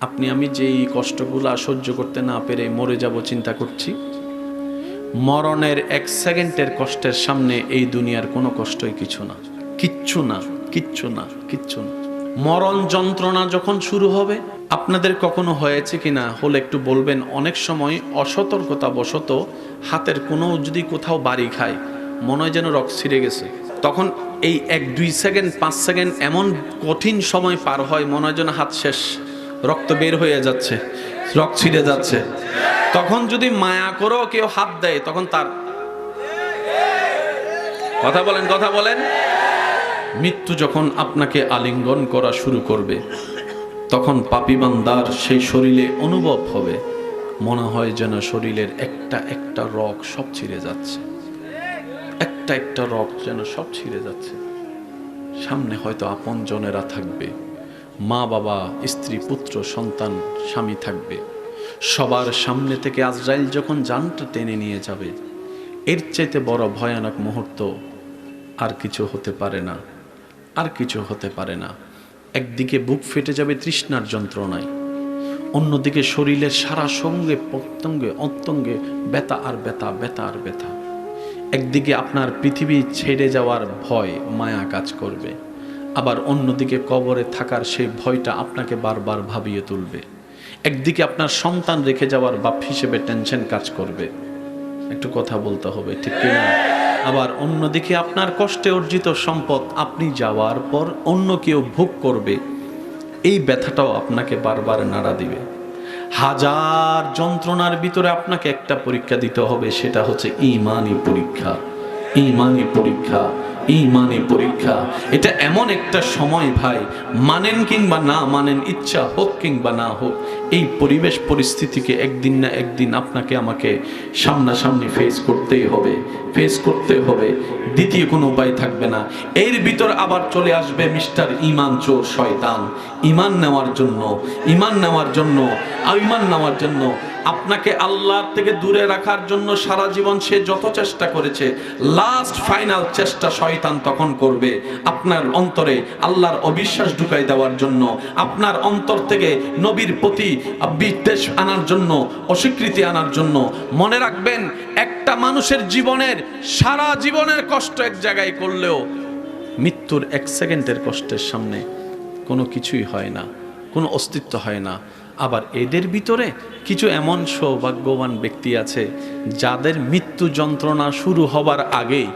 আপনি আমি যেই কষ্টগুলো সহ্য করতে না পেরে মরে যাব চিন্তা করছি, মরণের 1 সেকেন্ডের কষ্টের সামনে এই দুনিয়ার কোনো কষ্টই কিছু না, কিচ্ছু না, কিচ্ছু না, কিচ্ছু না। মরণ যন্ত্রণা যখন শুরু হবে, আপনাদের কখনো হয়েছে কিনা হলে একটু বলবেন, অনেক সময় অসতর্কতা বশত হাতের কোনো যদি কোথাও বাড়ি খায়, মনে হয় যেন রক্ত ছিঁড়ে গেছে। তখন এই 1-2 সেকেন্ড 5 সেকেন্ড এমন কঠিন সময় পার হয়, মনে হয় যেন হাত শেষ, রক্ত বের হয়ে যাচ্ছে, রক্ত ছিঁড়ে যাচ্ছে। তখন যদি মায়া করেও কেউ হাত দেয়, তখন তার কথা বলেন, কথা বলেন, মৃত্যু যখন আপনাকে আলিঙ্গন করা শুরু করবে, তখন পাপী বান্দার সেই শরীরে অনুভব হবে, মনে হয় যেন শরীরের একটা একটা রগ সব ছিঁড়ে যাচ্ছে, একটা একটা রগ যেন সব ছিঁড়ে যাচ্ছে। সামনে হয়তো আপনজনেরা থাকবে, মা বাবা, স্ত্রী, পুত্র, সন্তান, স্বামী থাকবে। সবার সামনে থেকে আজরাইল যখন জানটা টেনে নিয়ে যাবে, এর চাইতে বড় ভয়ানক মুহূর্ত আর কিছু হতে পারে না, আর কিছু হতে পারে না। একদিকে বুক ফেটে যাবে তৃষ্ণার যন্ত্রণায়, অন্যদিকে শরীরের সারা সঙ্গে প্রত্যঙ্গে অন্তঙ্গে ব্যথা আর ব্যথা, ব্যথা আর ব্যথা। একদিকে আপনার পৃথিবী ছেড়ে যাওয়ার ভয়, মায়া কাজ করবে, আবার অন্যদিকে কবরে থাকার সেই ভয়টা আপনাকে বারবার ভাবিয়ে তুলবে। একদিকে আপনার সন্তান রেখে যাওয়ার বাপ হিসেবে টেনশন কাজ করবে, একটু কথা বলতে হবে, ঠিক কিনা? আবার অন্যদিকে আপনার কষ্টে অর্জিত সম্পদ আপনি যাওয়ার পর অন্য কেউ ভোগ করবে, এই ব্যথাটাও আপনাকে বারবার নাড়া দিবে। হাজার যন্ত্রণার ভিতরে আপনাকে একটা পরীক্ষা দিতে হবে, সেটা হচ্ছে ঈমানি পরীক্ষা। ঈমানি পরীক্ষা, ঈমানি পরীক্ষা। এটা এমন একটা সময় ভাই, মানেন কিংবা না মানেন, ইচ্ছা হোক কিংবা না হোক, এই পরিবেশ পরিস্থিতিকে একদিন না একদিন আপনাকে আমাকে সামনাসামনি ফেস করতেই হবে, ফেস করতে হবে। দ্বিতীয় কোনো উপায় থাকবে না। এর ভিতর আবার চলে আসবে মিস্টার ঈমান চোর শয়তান। ঈমান নেওয়ার জন্য, ঈমান নেওয়ার জন্য, ঈমান নেওয়ার জন্য আপনাকে আল্লাহর থেকে দূরে রাখার জন্য সারা জীবন সে যত চেষ্টা করেছে, লাস্ট ফাইনাল চেষ্টা শয়তান তখন করবে আপনার অন্তরে আল্লাহর অবিশ্বাস ঢুকাই দেওয়ার জন্য, আপনার অন্তর থেকে নবীর প্রতি বিদ্বেষ আনার জন্য, অস্বীকৃতি আনার জন্য। মনে রাখবেন, একটা মানুষের জীবনের সারা জীবনের কষ্ট এক জায়গায় করলেও মৃত্যুর 1 সেকেন্ডের কষ্টের সামনে কোনো কিছুই হয় না, কোনো অস্তিত্ব হয় না। আবার এদের ভিতরে কিছু এমন সৌভাগ্যবান ব্যক্তি আছে যাদের মৃত্যু যন্ত্রণা শুরু হবার আগেই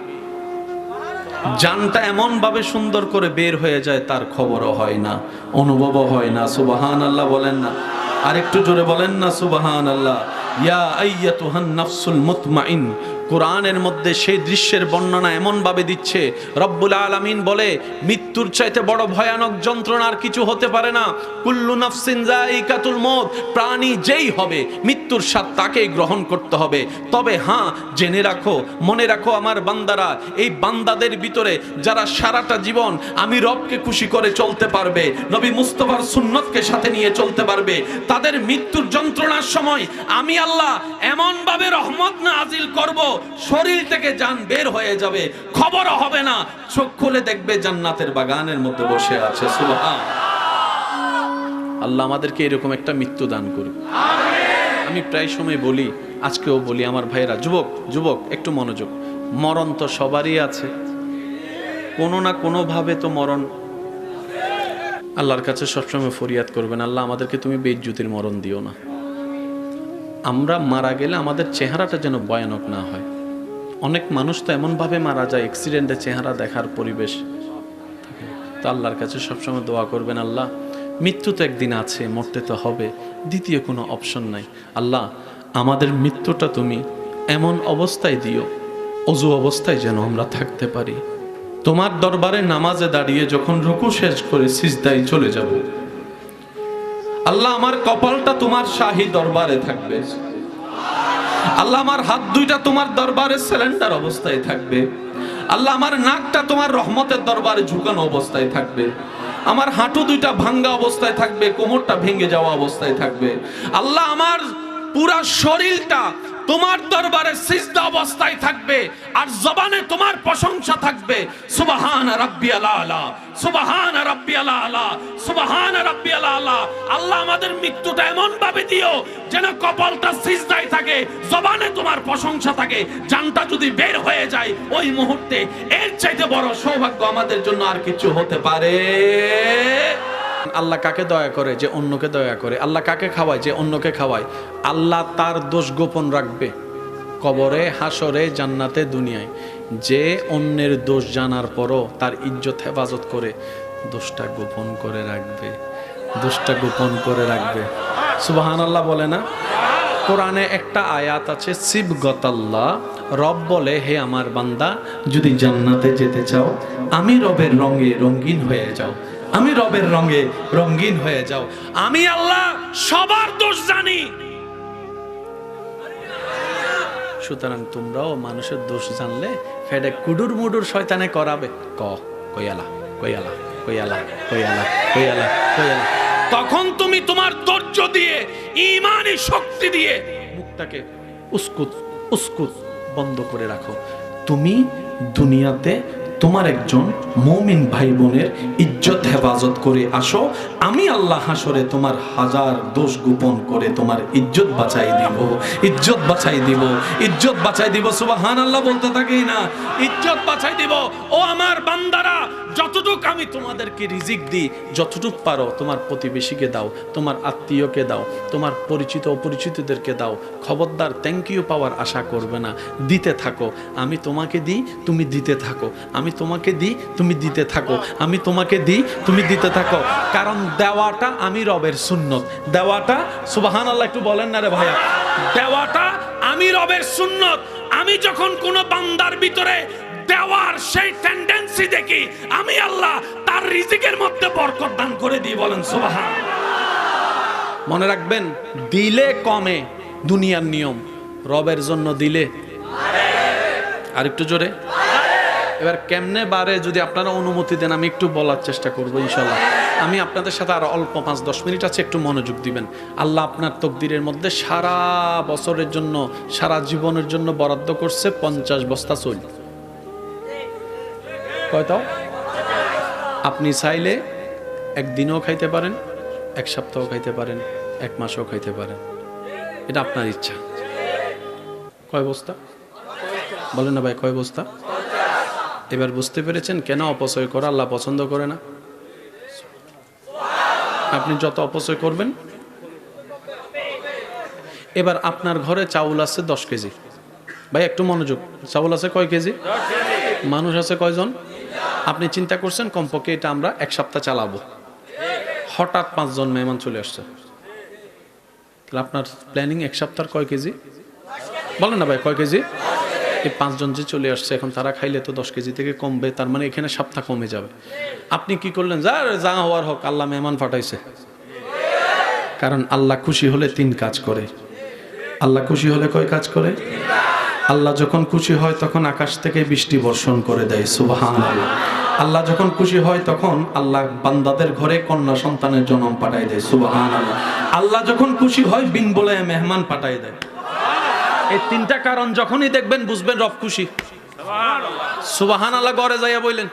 জানটা এমনভাবে সুন্দর করে বের হয়ে যায়, তার খবরও হয় না, অনুভবও হয় না। সুবহানাল্লাহ বলেন না, আর একটু জোরে বলেন না সুবহানাল্লাহ। ইয়া আইয়াতুহান নাফসুল মুতমাইন, কোরআনের মধ্যে সেই দৃশ্যের বর্ণনা এমনভাবে দিচ্ছে, রব্বুল আলামিন বলে, মৃত্যুর চাইতে বড় ভয়ানক যন্ত্রণা আর কিছু হতে পারে না। কুল্লু নাফসিন যায়িকাতুল মউত, প্রাণী যেই হবে মৃত্যুর স্বাদ তাকেই গ্রহণ করতে হবে। তবে হ্যাঁ, জেনে রাখো, মনে রাখো আমার বান্দারা, এই বান্দাদের ভিতরে যারা সারাটা জীবন আমি রবকে খুশি করে চলতে পারবে, নবী মুস্তাফার সুন্নতকে সাথে নিয়ে চলতে পারবে, তাদের মৃত্যুর যন্ত্রণার সময় আমি আল্লাহ এমন ভাবে রহমত নাজিল করব, শরীর থেকে জান বের হয়ে যাবে, খবরও হবে না, চোখ খুলে দেখবে জান্নাতের বাগানের মধ্যে বসে আছে। সুবহান আল্লাহ, আমাদেরকে এরকম একটা মৃত্যু দান করুন, আমিন। আমি প্রায় সময় বলি, আজকেও বলি, আমার ভাইরা, যুবক যুবক একটু মনোযোগ। মরণ তো সবারই আছে, কোনো না কোনো ভাবে তো মরণ। আল্লাহর কাছে সবসময় ফরিয়াদ করবেন, আল্লাহ আমাদেরকে তুমি বেইজ্জতির মরণ দিও না। আমরা মারা গেলে আমাদের চেহারাটা যেন ভয়ানক না হয়। অনেক মানুষ তো এমনভাবে মারা যায়, অ্যাক্সিডেন্টে চেহারা দেখার পরিবেশ থাকে। তো আল্লাহর কাছে সবসময় দোয়া করবেন, আল্লাহ মৃত্যু তো একদিন আছে, মরতে তো হবে, দ্বিতীয় কোনো অপশন নাই। আল্লাহ আমাদের মৃত্যুটা তুমি এমন অবস্থায় দিও, অজু অবস্থায় যেন আমরা থাকতে পারি, তোমার দরবারে নামাজে দাঁড়িয়ে যখন রুকু শেষ করে সিজদায় চলে যাব। আল্লাহ আমার কপালটা তোমার শাহী দরবারে থাকবে, আল্লাহ আমার হাত দুইটা তোমার দরবারে সিলিন্ডার অবস্থায় থাকবে, আল্লাহ আমার নাকটা তোমার রহমতের দরবারে ঝুঁকানো অবস্থায় থাকবে, আমার হাঁটু দুইটা ভাঙ্গা অবস্থায় থাকবে, কোমরটা ভেঙে যাওয়া অবস্থায় থাকবে। আল্লাহ আমার পুরা শরীরটা তোমার দরবারে সিজদা অবস্থায় থাকবে আর জবানে তোমার প্রশংসা থাকবে, সুবহান রাব্বিয়াল আলা, সুবহান রাব্বিয়াল আলা, সুবহান রাব্বিয়াল আলা। আল্লাহ আমাদের মৃত্যুটা এমন ভাবে দিও যেন কপালটা সিজদায় থাকে, জবানে তোমার প্রশংসা থাকে। জানটা যদি বের হয়ে যায় ওই মুহূর্তে, এর চাইতে বড় সৌভাগ্য আমাদের জন্য আর কিছু হতে পারে। আল্লাহ কাকে দয়া করে? যে অন্যকে দয়া করে। আল্লাহ কাকে খাওয়ায়? যে অন্যকে খাওয়ায়। আল্লাহ তার দোষ গোপন রাখবে কবরে, হাসরে, জান্নাতে, দুনিয়ায়। যে অন্যের দোষ জানার পরও তার ইজ্জত হেফাজত করে, দোষটা গোপন করে রাখবে, দোষটা গোপন করে রাখবে। সুবহানাল্লাহ বলে না? কোরআনে একটা আয়াত আছে, সিবগতাল্লাহ, রব বলে, হে আমার বান্দা, যদি জান্নাতে যেতে চাও আমি রবের রঙে রঙিন হয়ে যাও, আমি রবের রঙে রঙিন হয়ে যাও। আমি আল্লাহ সবার দোষ জানি, সুতরাং তোমরাও মানুষের দোষ জানলে ফেডে কুডুর মুডুর শয়তানে করাবে। কইয়ালা কইয়ালা কইয়ালা কইয়ালা কইয়ালা কইয়ালা। তখন তুমি তোমার ধৈর্য দিয়ে, ঈমানি শক্তি দিয়ে মুখটাকে উস্কুত উস্কুত বন্ধ করে রাখো। তুমি দুনিয়াতে তোমার একজন মুমিন ভাই বোনের ইজ্জত হেফাজত করে আসো, আমি আল্লাহ হাসরে তোমার হাজার দোষ গোপন করে তোমার ইজ্জত বাঁচাই দিব, ইজ্জত বাঁচাই দিব, ইজ্জত বাঁচাই দিব। সুবহানাল্লাহ বলতে থাকি না? ইজ্জত বাঁচাই দিব। ও আমার বান্দারা, যতটুক আমি তোমাদেরকে রিজিক দিই, যতটুক পারো তোমার প্রতিবেশীকে দাও, তোমার আত্মীয়কে দাও, তোমার পরিচিত অপরিচিতদেরকে দাও। খবরদার থ্যাংক ইউ পাওয়ার আশা করবে না, দিতে থাকো। আমি তোমাকে দিই, তুমি দিতে থাকো। আমি তোমাকে দিই, তুমি দিতে থাকো। আমি তোমাকে দিই, তুমি দিতে থাকো। কারণ দেওয়াটা আমি রবের সুন্নত। দেওয়াটা, সুবহানাল্লাহ একটু বলেন না রে ভাইয়া, দেওয়াটা আমি রবের সুন্নত। আমি যখন কোনো বান্দার ভিতরে দেওয়ার সেই টেন্ডেন্সি দেখি, আমি আল্লাহ তার রিজিকের মধ্যে বরকত দান করে দিই। বলেন সুবহান। মনে রাখবেন, দিলে কমে দুনিয়ার নিয়ম, রবের জন্য দিলে আর একটু জোরে। এবার কেমনে বারে যদি আপনারা অনুমতি দেন আমি একটু বলার চেষ্টা করবো ইনশাল্লাহ। আমি আপনাদের সাথে আরো অল্প 5-10 মিনিট আছে, একটু মনোযোগ দিবেন। আল্লাহ আপনার তকদিরের মধ্যে সারা বছরের জন্য, সারা জীবনের জন্য বরাদ্দ করছে 50 বস্তা চুল। কয়টাও? আপনি চাইলে একদিনও খাইতে পারেন, এক সপ্তাহ খাইতে পারেন, এক মাসও খাইতে পারেন, এটা আপনার ইচ্ছা। কয় বস্তা বলেন না ভাই? কয় বস্তা? এবার বুঝতে পেরেছেন কেন অপচয় করা আল্লাহ পছন্দ করে না? আপনি যত অপচয় করবেন। এবার আপনার ঘরে চাউল আছে 10 কেজি। ভাই একটু মনোযোগ, চাউল আছে কয় কেজি? মানুষ আছে কয়জন? আপনি চিন্তা করছেন কমপক্ষে এটা আমরা এক সপ্তাহ চালাবো। হঠাৎ 5 জন মেহমান চলে আসছে, তাহলে আপনার প্ল্যানিং এক সপ্তাহ কয় কেজি? বলেন না ভাই কয় কেজি? এই 5 জন যে চলে আসছে, এখন তারা খাইলে তো 10 কেজি থেকে কমবে, তার মানে এখানে সপ্তাহ কমে যাবে। আপনি কি করলেন? যা হওয়ার হোক, আল্লাহ মেহমান পাঠাইছে। কারণ আল্লাহ খুশি হলে 3 কাজ করে। আল্লাহ খুশি হলে কয় কাজ করে? আল্লাহ যখন খুশি হয় তখন আকাশ থেকে বৃষ্টি বর্ষণ করে দেয়। সুবহানাল্লাহ। আল্লাহ যখন খুশি হয় তখন আল্লাহ বান্দাদের ঘরে কন্যা সন্তানের জন্ম পাঠায় দেয়। সুবহানাল্লাহ। আল্লাহ যখন খুশি হয় বিন বলে মেহমান পাঠায় দেয়। এই 3টা কারণ যখনই দেখবেন বুঝবেন রব খুশি। সুবহানাল্লাহ। ঘরে যাইয়া বললেন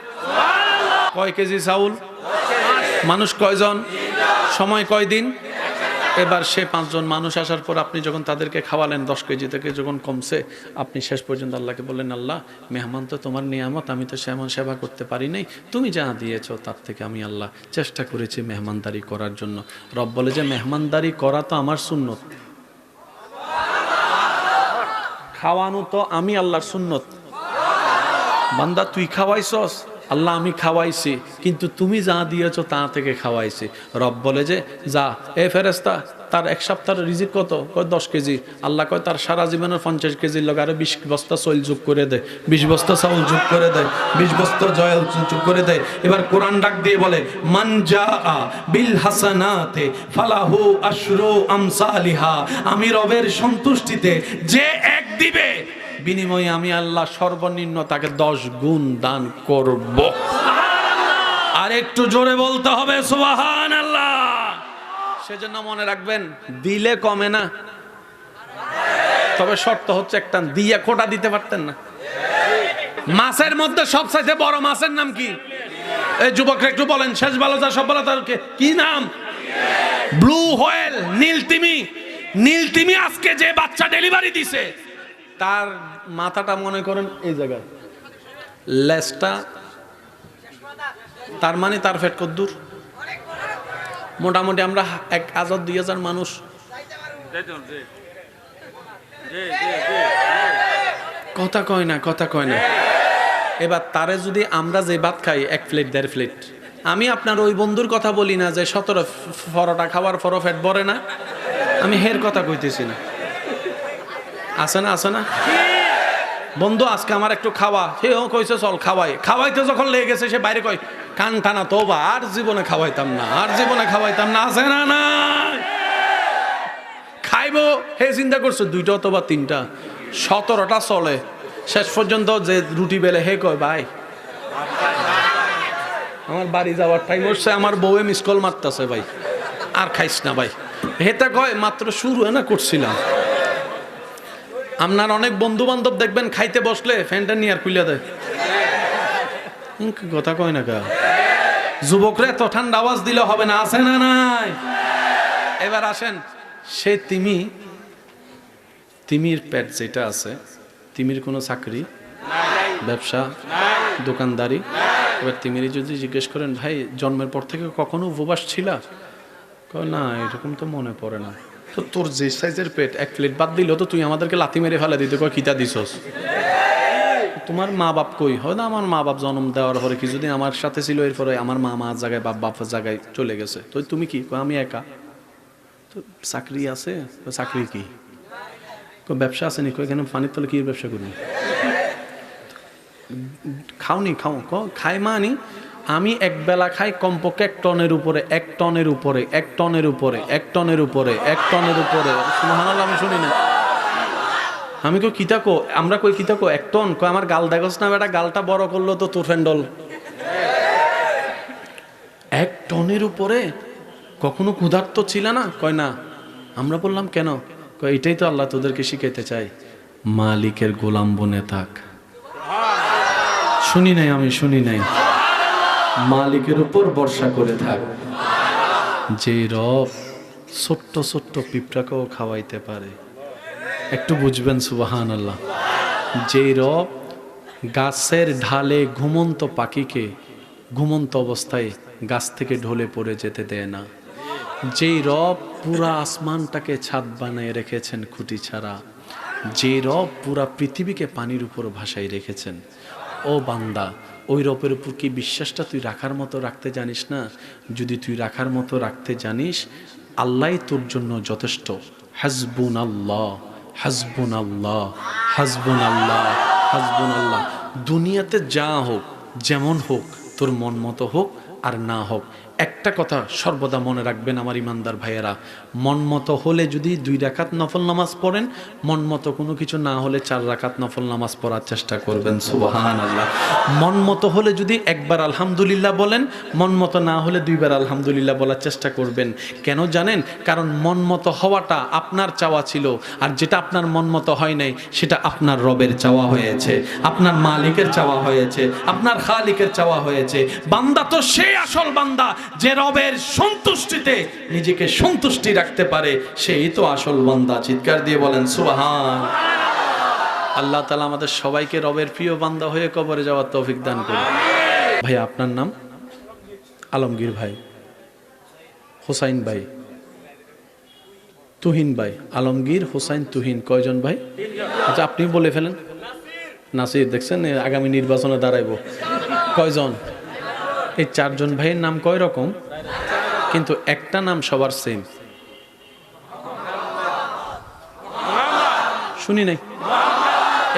কয় কেজি চাউল, মানুষ কয়জন, সময় কয়দিন। এবার সে 5 জন মানুষ আসার পর আপনি যখন তাদেরকে খাওয়ালেন, 10 কেজি থেকে যখন কমছে, আপনি শেষ পর্যন্ত আল্লাহকে বললেন, আল্লাহ মেহমান তো তোমার নিয়ামত, আমি তো সেমন সেবা করতে পারি নাই, তুমি যা দিয়েছো তার থেকে আমি আল্লাহ চেষ্টা করেছি মেহমানদারি করার জন্য। রব বলে যে মেহমানদারি করা তো আমার সুন্নত, খাওয়ানো তো আমি আল্লাহর সুন্নত। বান্দা তুই খাওয়াইছস? আল্লাহ আমি খাওয়াইছি, কিন্তু তুমি যা দিয়েছো তা থেকে খাওয়াইছি। রব বলে যে যা, এ ফেরেশতা তার এক সপ্তাহের রিজিক কত? কয় 10 কেজি। আল্লাহ কয় তার সারা জীবনের 50 কেজির লগে আরো 20 বস্তা চাউল যোগ করে দেয়, 20 বস্তা চাউল যোগ করে দেয়, 20 বস্তা জয়াল যোগ করে দেয়। এবার কোরআন ডাক দিয়ে বলে, মান জাআ বিল হাসানাতে ফালাহু আশরু আমসালিহা। আমি রবের সন্তুষ্টিতে যে এক দিবে, বিনিময়ে আমি আল্লাহ সর্বনিম্ন তাকে 10 গুণ দান করব। আর একটু জোরে বলতে হবে সুবহানাল্লাহ। সেজন্য মনে রাখবেন, দিলে কমে না, তবে শর্ত হচ্ছে একটা, দিয়া খোটা দিতে পারতেন না। মাছের মধ্যে সবচাইতে বড় মাছের নাম কি? এই যুবকরা একটু বলেন, শেষ ভালো যা সব ভালো তার কি নাম? Blue whale, নীলতিমি। নীলতিমি আজকে যে বাচ্চা ডেলিভারি দিছে, তার মাথাটা মনে করেন এই জায়গায়, লেজটা, তার মানে তার পেট কদ্দুর? মোটামুটি আমরা 1000-2000 মানুষ। কথা কয় না, কথা কয় না। এবার তারে যদি আমরা যে ভাত খাই 1 প্লেট 1.5 প্লেট, আমি আপনার ওই বন্ধুর কথা বলি না যে 17 পরোটা খাওয়ার পরও পেট ভরে না, আমি হের কথা কইতেছি না। আছে না, আছে না? বন্ধু আজকে আমার একটু খাওয়া, সেও কইছে চল খাওয়াই। খাওয়াইতে যখন লেগে গেছে সে বাইরে কয় কান টানা তো বা আর জীবনে খাওয়াইতাম না, আর জীবনে খাওয়াইতাম না। আছে না? না খাইবো হে চিন্তা করছো 2টা অথবা 3টা, 17টা চলে। শেষ পর্যন্ত যে রুটি বেলে হে কয় ভাই আমার বাড়ি যাওয়ার টাইম হচ্ছে, আমার বউয়ে মিস কল মারতেছে ভাই, আর খাইস না ভাই। হেতা কয় মাত্র শুরু না করছিলাম। আপনার অনেক বন্ধু বান্ধব দেখবেন খাইতে বসলে ফ্যানটা নিয়ে আর খুলে দেয়। কথা কয় না কা? যুবকরা এত ঠান্ডা আওয়াজ দিলে হবে না। আছে না? নাই। এবার আসেন, সে তিমির পেট যেটা আছে, তিমির কোনো চাকরি, ব্যবসা, দোকানদারি। এবার তিমিরে যদি জিজ্ঞেস করেন ভাই জন্মের পর থেকে কখনো উপবাস ছিলা? কয় না, এরকম তো মনে পড়ে না। তো তোর যে সাইজের পেট 1 প্লেট বাদ দিল তো তুই আমাদেরকে লাথি মেরে ফেলে দিতে কয় কিতা দিছস? তোমার মা বাপ কই? হয় না, আমার মা বাপ জন্ম দেওয়ার পরে কিছুদিন আমার সাথে ছিল, এরপরে আমার মা মার জায়গায় বাপ বাপের জায়গায় চলে গেছে। তো তুমি কি? কয় আমি একা। তো চাকরি আছে? চাকরি কি? ব্যবসা আছে নি? এখানে পানির তলে কি ব্যবসা করি? খাওনি? খাও। খাই মানি আমি এক বেলা খাই কমপক্ষে 1 টনের উপরে, 1 টনের উপরে, 1 টনের উপরে, 1 টনের উপরে, 1 টনের উপরে। সুবহানাল্লাহ, আমি শুনি না। আমি কই কিতা কো? আমরা কই কিতা কো 1 টন? কয় আমার গাল দেখোস না বেটা, গালটা বড় করলো তো তোর ফ্যান্ডল। 1 টনের উপরে। কখনো ক্ষুধার্ত ছিল না? কয় না। আমরা বললাম কেন? কয় এটাই তো আল্লাহ তোদেরকে শিখাইতে চাই, মালিকের গোলাম বনে থাক। শুনি নাই, আমি শুনি নাই। মালিকের উপর ভরসা করে থাক। যে রব ছোট্ট ছোট্ট পিঁপড়াকেও খাওয়াইতে পারে, একটু বুঝবেন সুবহানাল্লাহ। যে রব গাছের ঢালে ঘুমন্ত পাখিকে ঘুমন্ত অবস্থায় গাছ থেকে ঢলে পড়ে যেতে দেয় না। যেই রব পুরা আসমানটাকে ছাদ বানিয়ে রেখেছেন খুঁটি ছাড়া, যে রব পুরা পৃথিবীকে পানির উপর ভাসায় রেখেছেন, ও বান্দা ওই রবের উপর কি বিশ্বাসটা তুই রাখার মতো রাখতে জানিস না? যদি তুই রাখার মতো রাখতে জানিস, আল্লাহ তোর জন্য যথেষ্ট। হাসবুনাল্লাহ, হাসবুনাল্লাহ, হাসবুনাল্লাহ, হাসবুনাল্লাহ। দুনিয়াতে যা হোক, যেমন হোক, তোর মন মতো হোক আর না হোক, একটা কথা সর্বদা মনে রাখবেন আমার ইমানদার ভাইয়েরা, মন মতো হলে যদি 2 রাকাত নফল নামাজ পড়েন, মন মতো কোনো কিছু না হলে 4 রাকাত নফল নামাজ পড়ার চেষ্টা করবেন। সুবহানাল্লাহ। মন মতো হলে যদি একবার আলহামদুলিল্লাহ বলেন, মন মতো না হলে 2 বার আলহামদুলিল্লাহ বলার চেষ্টা করবেন। কেন জানেন? কারণ মন মতো হওয়াটা আপনার চাওয়া ছিল, আর যেটা আপনার মন মতো হয় নাই সেটা আপনার রবের চাওয়া হয়েছে, আপনার মালিকের চাওয়া হয়েছে, আপনার খালিকের চাওয়া হয়েছে। বান্দা তো সেই আসল বান্দা যে রবের সন্তুষ্টিতে নিজেকে সন্তুষ্টি রাখতে পারে, সেই তো আসল বান্দা। চিৎকার দিয়ে বলেন সুবহান। আল্লাহ তাআলা আমাদের সবাইকে রবের প্রিয় বান্দা হয়ে কবরে যাওয়ার তৌফিক দান করুন। ভাই আপনার নাম? আলমগীর ভাই, হোসাইন ভাই, তুহিন ভাই। আলমগীর, হোসাইন, তুহিন। কয়জন ভাই? আচ্ছা আপনি বলে ফেলেন। নাসির। দেখছেন আগামী নির্বাচনে দাঁড়াইব। কয়জন? এই 4 জন ভাইয়ের নাম কয় রকম, কিন্তু একটা নাম সবার সেম। শুনি নাই।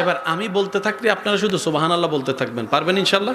এবার আমি বলতে থাকলে আপনারা শুধু সুবহানাল্লাহ বলতে থাকবেন, পারবেন ইনশাল্লাহ?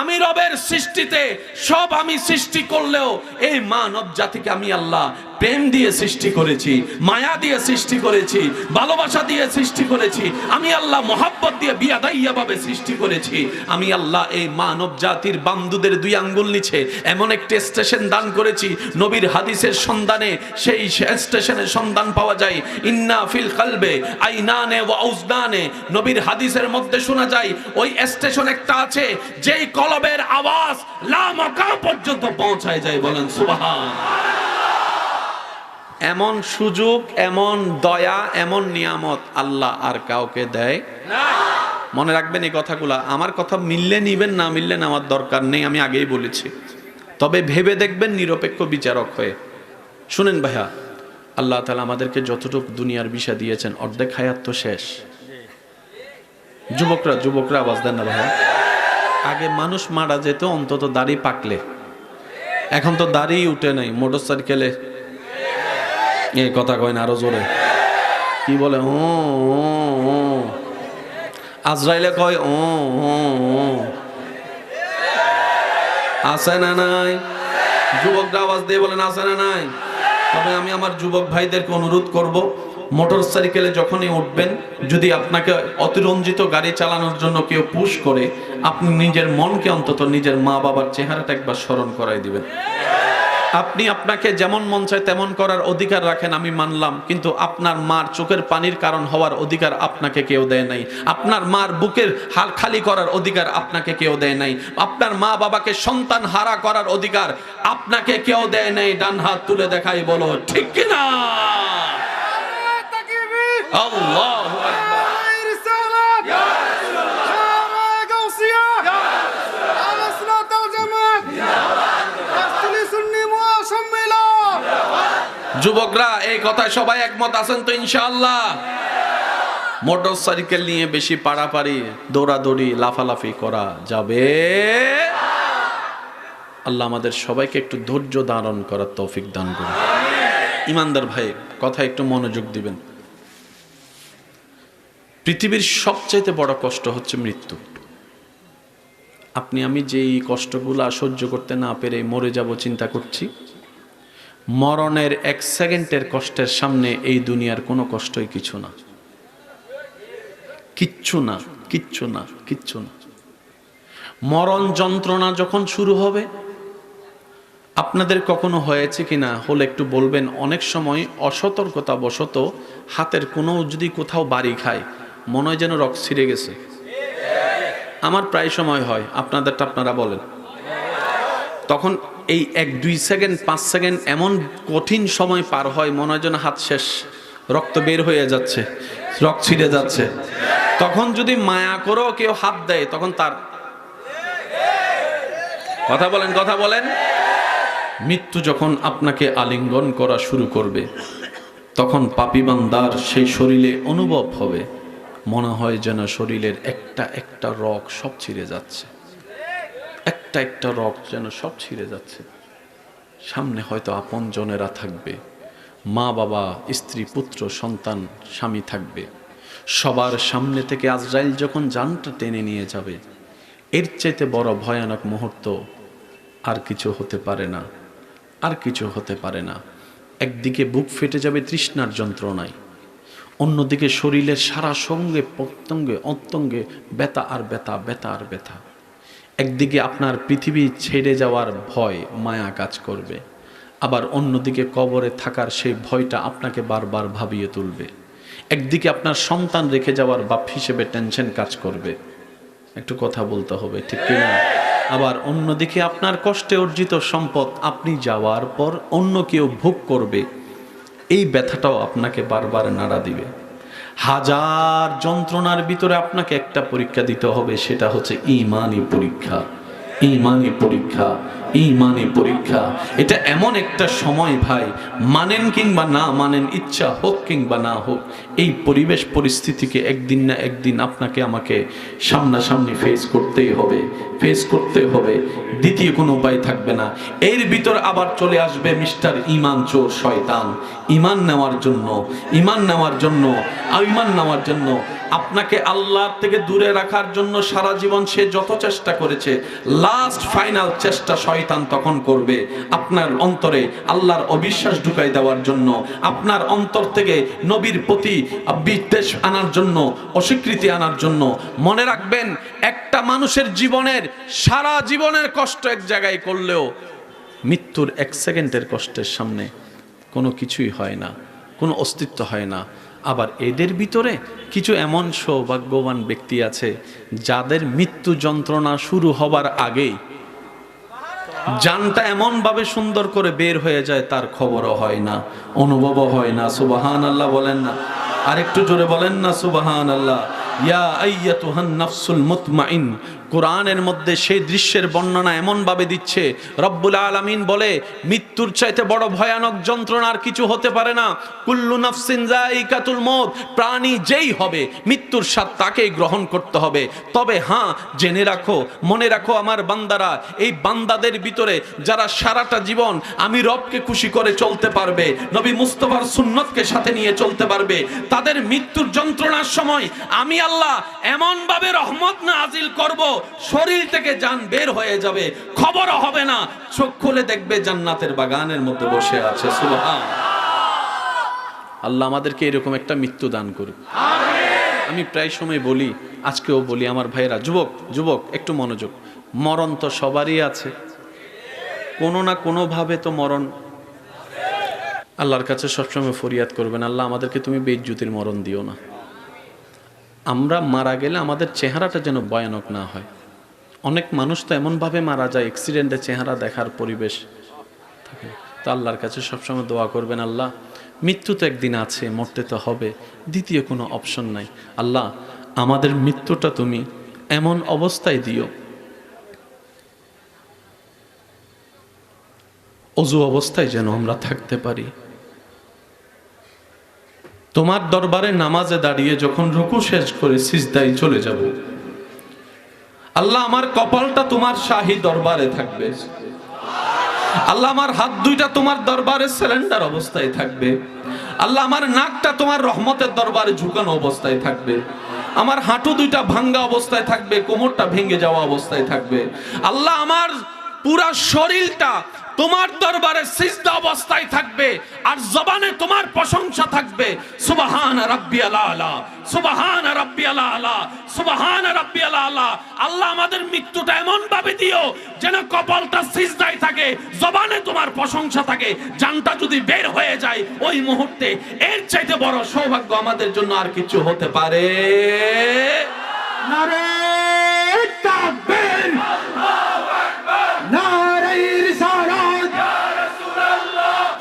আমি রবের সৃষ্টিতে সব আমি সৃষ্টি করলেও এই মানব জাতিকে আমি আল্লাহ প্রেম দিয়ে সৃষ্টি করেছি, মায়া দিয়ে সৃষ্টি করেছি, ভালোবাসা দিয়ে সৃষ্টি করেছি, আমি আল্লাহ মোহাব্বত দিয়ে বিয়াদাইয়া ভাবে সৃষ্টি করেছি। আমি আল্লাহ এই মানব জাতির বান্দুদের দুই আঙ্গুল নিচে এমন একটি স্টেশন দান করেছি, নবীর হাদিসের সন্ধানে সেই স্টেশনের সন্ধান পাওয়া যায়। ইন্না ফিল কলবে আইনানে ওয়া উজনানে, নবীর হাদিসের মধ্যে শোনা যায় ওই স্টেশন একটা আছে যেই কলবের আওয়াজ লা মাকাম পর্যন্ত পৌঁছায় যায়। বলেন সুবহানাল্লাহ। এমন সুযোগ, এমন দয়া, এমন নিয়ামত আল্লাহ আর কাউকে দেয় না। মনে রাখবেন এই কথাগুলা। আমার কথা মিললে নিবেন, না মিললে নেওয়ার দরকার নেই, আমি আগেই বলেছি। তবে ভেবে দেখবেন নিরপেক্ষ বিচারক হয়ে। শুনেন ভাইয়া, আল্লাহ তাআলা আমাদেরকে যতটুকু দুনিয়ার বিষয় দিয়েছেন অর্ধেক হায়াত তো শেষ। যুবকরা আওয়াজ দেন না ভাইয়া। আগে মানুষ মারা যেত অন্তত দাড়ি পাকলে, এখন তো দাড়ি উঠে নাই। মোটর সাইকেলে এই কথা কয় না, আরো জোরে কি বলে, ও আজরাইলে কয় ও আছে না নাই? যুবকরা আওয়াজ দিয়ে বলেন আছে না নাই? তবে আমি আমার যুবক ভাইদেরকে অনুরোধ করব, মোটর সাইকেলে যখনই উঠবেন, যদি আপনাকে অতিরঞ্জিত গাড়ি চালানোর জন্য কেউ পুশ করে, আপনি নিজের মনকে অন্তত নিজের মা বাবার চেহারাটা একবার স্মরণ করাই দিবেন। আপনি আপনাকে যেমন মন চায় তেমন করার অধিকার রাখেন, আমি মানলাম, কিন্তু আপনার মার চোখের পানির কারণ হওয়ার অধিকার আপনাকে কেউ দেয় নাই। আপনার মার বুকের হাল খালি করার অধিকার আপনাকে কেউ দেয় নাই। আপনার মা বাবাকে সন্তান হারা করার অধিকার আপনাকে কেউ দেয় নাই। ডান হাত তুলে দেখাই বলো ঠিক কিনা? আল্লাহু আকবার। যুবকরা এই কথায় সবাই একমত আছেন তো ইনশাআল্লাহ? মোটর সাইকেল নিয়ে বেশি পাড়াপাড়ি, দৌড়াদৌড়ি, লাফালাফি করা যাবে? আল্লাহ আমাদের সবাইকে একটু ধৈর্য ধারণ করার তৌফিক দান করুন। ইমানদার ভাই, কথা একটু মনোযোগ দিবেন। পৃথিবীর সবচাইতে বড় কষ্ট হচ্ছে মৃত্যু। আপনি আমি যেই কষ্টগুলা সহ্য করতে না পেরে মরে যাব চিন্তা করছি, মরণের এক সেকেন্ডের কষ্টের সামনে এই দুনিয়ার কোনো কষ্টই কিছু না, কিচ্ছু না, কিচ্ছু না, কিচ্ছু না। মরণ যন্ত্রণা যখন শুরু হবে, আপনাদের কখনো হয়েছে কিনা হলে একটু বলবেন। অনেক সময় অসতর্কতা বশত হাতের কোনো যদি কোথাও বাড়ি খায়, মনে হয় যেন রক ছিঁড়ে গেছে। আমার প্রায় সময় হয়, আপনাদেরটা আপনারা বলেন। তখন এই 1-2 সেকেন্ড 5 সেকেন্ড এমন কঠিন সময় পার হয়, মনে হয় যেন হাত শেষ, রক্ত বের হয়ে যাচ্ছে, রক্ত ছিঁড়ে যাচ্ছে। তখন যদি মায়া করেও কেউ হাত দেয়, তখন তার কথা বলেন। মৃত্যু যখন আপনাকে আলিঙ্গন করা শুরু করবে, তখন পাপী বান্দার সেই শরীরে অনুভব হবে, মনে হয় যেন শরীরের একটা একটা রগ সব ছিঁড়ে যাচ্ছে, একটা একটা রগ যেন সব ছিঁড়ে যাচ্ছে। সামনে হয়তো আপনজনেরা থাকবে, মা বাবা, স্ত্রী, পুত্র, সন্তান, স্বামী থাকবে। সবার সামনে থেকে আজরাইল যখন জানটা টেনে নিয়ে যাবে, এর চাইতে বড় ভয়ানক মুহূর্ত আর কিছু হতে পারে না, আর কিছু হতে পারে না। একদিকে বুক ফেটে যাবে তৃষ্ণার যন্ত্রণায়, অন্যদিকে শরীরের সারা সঙ্গে প্রত্যঙ্গে অন্তঙ্গে ব্যথা আর ব্যথা, ব্যথা আর ব্যথা। একদিকে আপনার পৃথিবী ছেড়ে যাওয়ার ভয়, মায়া কাজ করবে, আবার অন্যদিকে কবরে থাকার সেই ভয়টা আপনাকে বারবার ভাবিয়ে তুলবে। একদিকে আপনার সন্তান রেখে যাওয়ার বাপ হিসেবে টেনশন কাজ করবে, একটু কথা বলতে হবে ঠিক কিনা? আবার অন্যদিকে আপনার কষ্টে অর্জিত সম্পদ আপনি যাওয়ার পর অন্য কেউ ভোগ করবে, এই ব্যথাটাও আপনাকে বারবার নাড়া দিবে। হাজার যন্ত্রণার ভিতরে আপনাকে একটা পরীক্ষা দিতে হবে, সেটা হচ্ছে ঈমানি পরীক্ষা। ঈমানি পরীক্ষা, ঈমানি পরীক্ষা। এটা এমন একটা সময় ভাই, মানেন কিংবা না মানেন, ইচ্ছা হোক কিংবা না হোক, এই পরিবেশ পরিস্থিতিকে একদিন না একদিন আপনাকে আমাকে সামনাসামনি ফেস করতেই হবে, ফেস করতে হবে। দ্বিতীয় কোনো উপায় থাকবে না। এর ভিতর আবার চলে আসবে মিস্টার ঈমান চোর শয়তান। ঈমান নেওয়ার জন্য, ঈমান নেওয়ার জন্য, ঈমান নেওয়ার জন্য আপনাকে আল্লাহর থেকে দূরে রাখার জন্য সারা জীবন সে যত চেষ্টা করেছে, লাস্ট ফাইনাল চেষ্টা শয়তান তখন করবে আপনার অন্তরে আল্লাহর অবিশ্বাস ঢুকাই দেওয়ার জন্য, আপনার অন্তর থেকে নবীর প্রতি বিদ্বেষ আনার জন্য, অস্বীকৃতি আনার জন্য। মনে রাখবেন, একটা মানুষের জীবনের সারা জীবনের কষ্ট এক জায়গায় করলেও মৃত্যুর এক সেকেন্ডের কষ্টের সামনে কোনো কিছুই হয় না, কোনো অস্তিত্ব হয় না। আবার এদের ভিতরে কিছু এমন সৌভাগ্যবান ব্যক্তি আছে যাদের মৃত্যু যন্ত্রণা শুরু হবার আগেই জানটা এমন ভাবে সুন্দর করে বের হয়ে যায়, তার খবরও হয় না, অনুভবও হয় না। সুবহানাল্লাহ বলেন না? আরেকটু জোরে বলেন না সুবহানাল্লাহ। ইয়া আইয়াতুহান নাফসুল মুতমাইন, কোরআনের মধ্যে সেই দৃশ্যের বর্ণনা এমন ভাবে দিচ্ছে, রব্বুল আলামিন বলে মৃত্যুর চাইতে বড় ভয়ানক যন্ত্রণার কিছু হতে পারে না। কুল্লু নাফসিন যায়িকাতুল মউত, প্রাণী যেই হবে মৃত্যুর স্বাদ তাকেই গ্রহণ করতে হবে। তবে হ্যাঁ, জেনে রাখো, মনে রাখো আমার বান্দারা, এই বান্দাদের ভিতরে যারা সারাটা জীবন আমি রবকে খুশি করে চলতে পারবে, নবী মুস্তাফার সুন্নতকে সাথে নিয়ে চলতে পারবে, তাদের মৃত্যুর যন্ত্রণার সময় আমি আল্লাহ এমন ভাবে রহমত নাজিল করব, শরীর থেকে জান বের হয়ে যাবে, খবরও হবে না, চোখ খুলে দেখবে জান্নাতের বাগানের মধ্যে বসে আছে। সুবহান আল্লাহ আমাদেরকে এরকম একটা মৃত্যু দান করুক, আমিন। আমি প্রায় সময় বলি, আজকেও বলি, আমার ভাইরা, যুবক যুবক একটু মনোযোগ। মরণ তো সবারই আছে, কোনো না কোনো ভাবে তো মরণ। আল্লাহর কাছে সবসময় ফরিয়াদ করবেন, আল্লাহ আমাদেরকে তুমি বেইজ্জতির মরণ দিও না। আমরা মারা গেলে আমাদের চেহারাটা যেন ভয়ানক না হয়। অনেক মানুষ তো এমনভাবে মারা যায়, অ্যাক্সিডেন্টে চেহারা দেখার পরিবেশ থাকে। তো আল্লাহর কাছে সবসময় দোয়া করবেন, আল্লাহ মৃত্যু তো একদিন আছে, মরতে তো হবে, দ্বিতীয় কোনো অপশন নাই। আল্লাহ আমাদের মৃত্যুটা তুমি এমন অবস্থায় দিও, অজু অবস্থায় যেন আমরা থাকতে পারি। তোমার দরবারে নামাজে দাঁড়িয়ে যখন রুকু শেষ করে সিজদায় চলে যাব, আল্লাহ আমার কপালটা তোমার শাহী দরবারে থাকবে। আল্লাহ আমার হাত দুইটা তোমার দরবারে সিলিন্ডার অবস্থায় থাকবে। আল্লাহ আমার নাকটা তোমার রহমতের দরবারে ঝুঁকানো অবস্থায় থাকবে। আমার হাঁটু দুইটা ভাঙ্গা অবস্থায় থাকবে, কোমরটা ভেঙে যাওয়া অবস্থায় থাকবে। আল্লাহ আমার পুরা শরীরটা তোমার দরবারে সিজদা অবস্থায় থাকবে, আর জবানে তোমার প্রশংসা থাকবে। সুবহান রাব্বিয়াল আলা, সুবহান রাব্বিয়াল আলা, সুবহান রাব্বিয়াল আলা। আল্লাহ আমাদের মৃত্যুটা এমন ভাবে দিও যেন কপালটা সিজদায় থাকে, জবানে তোমার প্রশংসা থাকে। জানটা যদি বের হয়ে যায় ওই মুহূর্তে, এর চাইতে বড় সৌভাগ্য আমাদের জন্য আর কিছু হতে পারে? নারে তাকবীর, নারে রিসালাত,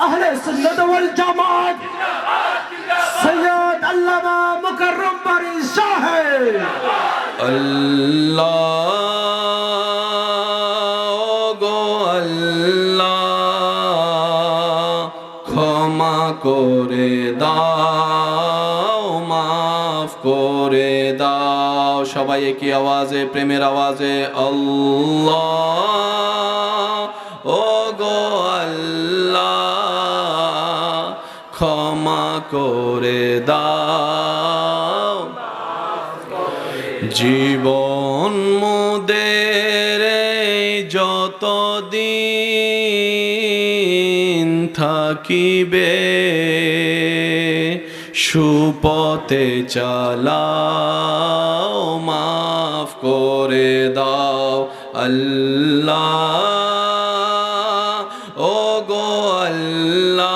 আহলে সুন্নাত ওয়াল জামাত, সৈয়দ আল্লামা মুকাররম বারী সাহেব। আল্লাহ গো আল্লাহ, ক্ষমা করে দাও, মাফ করে দাও। সবাই একই আওয়াজে, প্রেমের আওয়াজে, আল্লাহ ও গো আল্লাহ, ক্ষমা করে দাও। জীবন মোদের যতদিন থাকিবে, সুপথে চালাও, মাফ করে দাও। আল্লাহ ও গো আল্লাহ,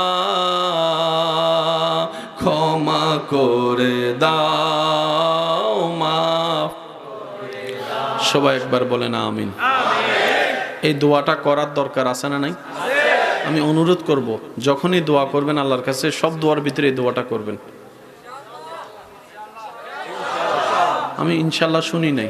ক্ষমা করে দাও, মাফ। সবাই একবার বলেন আমিন। এই দোয়াটা করার দরকার আছে না নাই? আমি অনুরোধ করব, যখনই দোয়া করবেন আল্লাহর কাছে, সব দোয়ার ভিতরে এই দোয়াটা করবেন। আমি ইনশাল্লাহ শুনি নাই,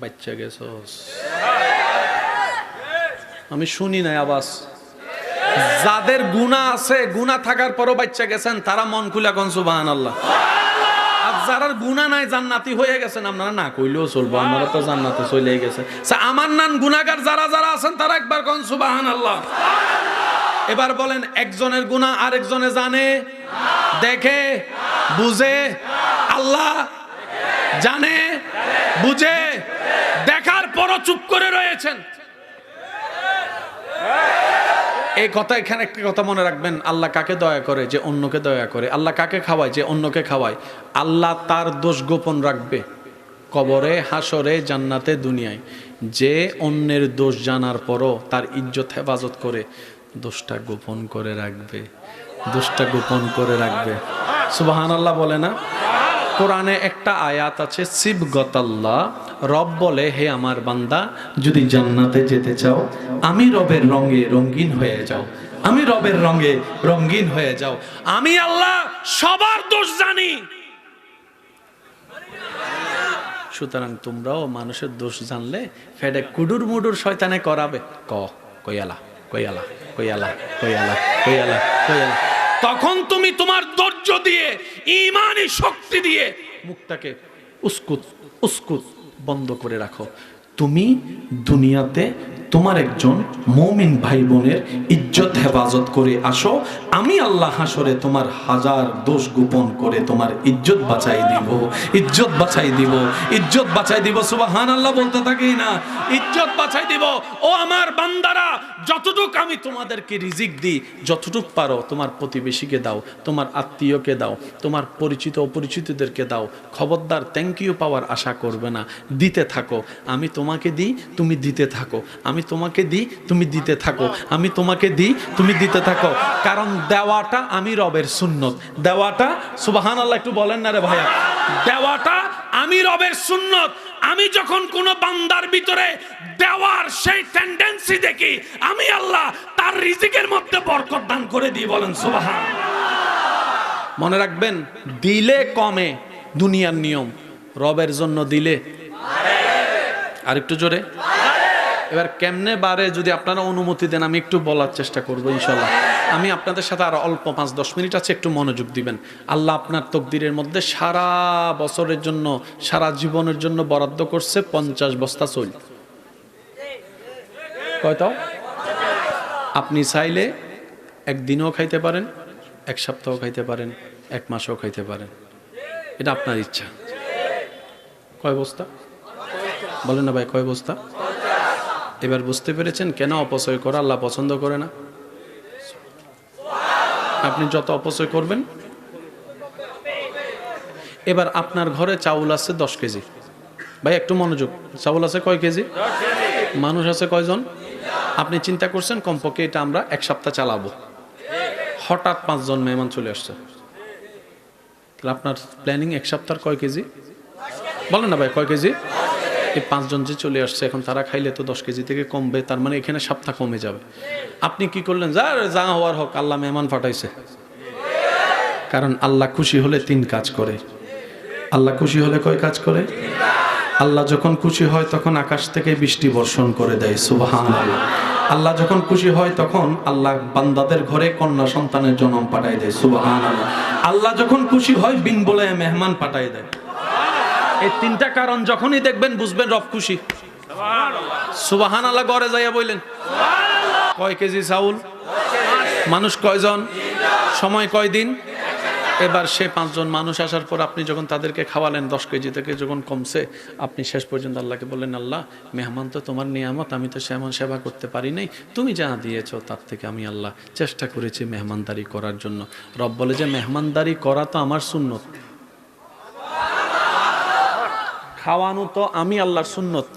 বাচ্চা গেছস? আমি শুনি নাই আওয়াজ। যাদের গুনাহ আছে, গুনাহ থাকার পরও বাচ্চা গেছেন, তারা মন খুলে কোন সুবহানাল্লাহ। আর যারা গুনাহ নাই জান্নাতি হয়ে গেছেন, আপনারা না কইলেও চলবো, আপনারা তো জান্নাতে চলে গেছে। আমার নাম গুনাহগার যারা যারা আছেন তারা একবার কোন সুবহানাল্লাহ। এবার বলেন, একজনের গুনাহ আরেকজনে জানে, দেখে, বুঝে? আল্লাহ জানে, বুঝে, দেখার পরও চুপ করে রয়েছেন। এই কথা, এখানে একটা কথা মনে রাখবেন, আল্লাহ কাকে দয়া করে? যে অন্যকে দয়া করে। আল্লাহ কাকে খাওয়ায়? যে অন্যকে খাওয়ায়। আল্লাহ তার দোষ গোপন রাখবে কবরে, হাসরে, জান্নাতে, দুনিয়ায়। যে অন্যের দোষ জানার পরও তার ইজ্জত হেফাজত করে, দোষটা গোপন করে রাখবে, দোষটা গোপন করে রাখবে। সুবহানাল্লাহ বলে না? কোরআনে একটা আয়াত আছে, সিবগতাল্লাহ, রব বলে, হে আমার বান্দা, যদি জান্নাতে যেতে চাও, আমি রবের রঙে রঙিন হয়ে যাও, আমি রবের রঙে রঙিন হয়ে যাও। আমি আল্লাহ সবার দোষ জানি। সুতরাং তোমরাও মানুষের দোষ জানলে ফেডে কুডুর মুডুর শয়তানে করাবে, কইয়ালা কইয়ালা কইয়ালা কইয়ালা কইয়ালা কইয়ালা। তখন তুমি তোমার ধৈর্য দিয়ে, ঈমানি শক্তি দিয়ে মুখটাকে উস্কুত উস্কুত বন্ধ করে রাখো। তুমি দুনিয়াতে তোমার একজন মুমিন ভাই বোনের ইজ্জত হেফাজত করে আসো, আমি আল্লাহ হাসরে তোমার হাজার দোষ গোপন করে তোমার ইজ্জত বাঁচাই দিব, ইজ্জত বাঁচাই দিব, ইজ্জত বাঁচাই দিব। সুবহানাল্লাহ বলতে থাকি না? ইজ্জত বাঁচাই দিব। ও আমার বান্দারা, যতটুক আমি তোমাদেরকে রিজিক দিই, যতটুক পারো তোমার প্রতিবেশীকে দাও, তোমার আত্মীয়কে দাও, তোমার পরিচিত অপরিচিতদেরকে দাও। খবরদার থ্যাংক ইউ পাওয়ার আশা করবে না, দিতে থাকো। আমি তোমাকে দিই, তুমি দিতে থাকো। আমি তোমাকে দিই, তুমি দিতে থাকো। আমি তোমাকে দিই, তুমি দিতে থাকো। কারণ দেওয়াটা আমি রবের সুন্নত। দেওয়াটা, সুবহানাল্লাহ একটু বলেন না রে ভাইয়া, দেওয়াটা আমি রবের সুন্নত। আমি যখন কোন বান্দার ভিতরে দেওয়ার সেই টেন্ডেন্সি দেখি, আমি আল্লাহ তার রিজিকের মধ্যে বরকত দান করে দিই। বলেন সুবহানাল্লাহ। মনে রাখবেন, দিলে কমে, দুনিয়ার নিয়ম। রবের জন্য দিলে আরেকটু জোরে। এবার কেমনে বারে, যদি আপনারা অনুমতি দেন আমি একটু বলার চেষ্টা করবো ইনশাল্লাহ। আমি আপনাদের সাথে আরো অল্প 5-10 মিনিট আছে, একটু মনোযোগ দিবেন। আল্লাহ আপনার তকদিরের মধ্যে সারা বছরের জন্য, সারা জীবনের জন্য বরাদ্দ করছে 50 বস্তা চাল। কয়টাও? আপনি চাইলে একদিনও খাইতে পারেন, এক সপ্তাহ খাইতে পারেন, এক মাসও খাইতে পারেন, এটা আপনার ইচ্ছা। কয় বস্তা বলেন না ভাই, কয় বস্তা? এবার বুঝতে পেরেছেন কেন অপচয় করা আল্লাহ পছন্দ করে না? আপনি যত অপচয় করবেন। এবার আপনার ঘরে চাউল আছে 10 কেজি। ভাই একটু মনোযোগ, চাউল আছে কয় কেজি? মানুষ আছে কয়জন? আপনি চিন্তা করছেন কমপক্ষে এটা আমরা এক সপ্তাহ চালাবো। হঠাৎ 5 জন মেহমান চলে আসছে, তাহলে আপনার প্ল্যানিং এক সপ্তাহ কয় কেজি? বলেন না ভাই, কয় কেজি? এই 5 জন যে চলে আসছে, এখন তারা খাইলে তো 10 কেজি থেকে কমবে, তার মানে এখানে সপ্তাহ কমে যাবে। আপনি কি করলেন? যা হওয়ার হোক, আল্লাহ মেহমান পাঠাইছে। কারণ আল্লাহ খুশি হলে 3 কাজ করে। আল্লাহ খুশি হলে কয় কাজ করে? আল্লাহ যখন খুশি হয় তখন আকাশ থেকে বৃষ্টি বর্ষণ করে দেয়। সুবহানাল্লাহ। আল্লাহ যখন খুশি হয় তখন আল্লাহ বান্দাদের ঘরে কন্যা সন্তানের জন্ম পাঠায় দেয়। সুবহানাল্লাহ। আল্লাহ যখন খুশি হয় বিন বলে মেহমান পাঠায় দেয়। এই 3টা কারণ যখনই দেখবেন বুঝবেন রব খুশি। সুবহানাল্লাহ। ঘরে যাইয়া বললেন কয় কেজি চাউল, মানুষ কয়জন, সময় কয়দিন। এবার সে 5 জন মানুষ আসার পর আপনি যখন তাদেরকে খাওয়ালেন, 10 কেজি থেকে যখন কমছে, আপনি শেষ পর্যন্ত আল্লাহকে বললেন, আল্লাহ মেহমান তো তোমার নিয়ামত, আমি তো সেমন সেবা করতে পারি নাই, তুমি যা দিয়েছো তার থেকে আমি আল্লাহ চেষ্টা করেছি মেহমানদারি করার জন্য। রব বলে যে মেহমানদারি করা তো আমার সুন্নত, খাওয়ানো তো আমি আল্লাহর সুন্নত।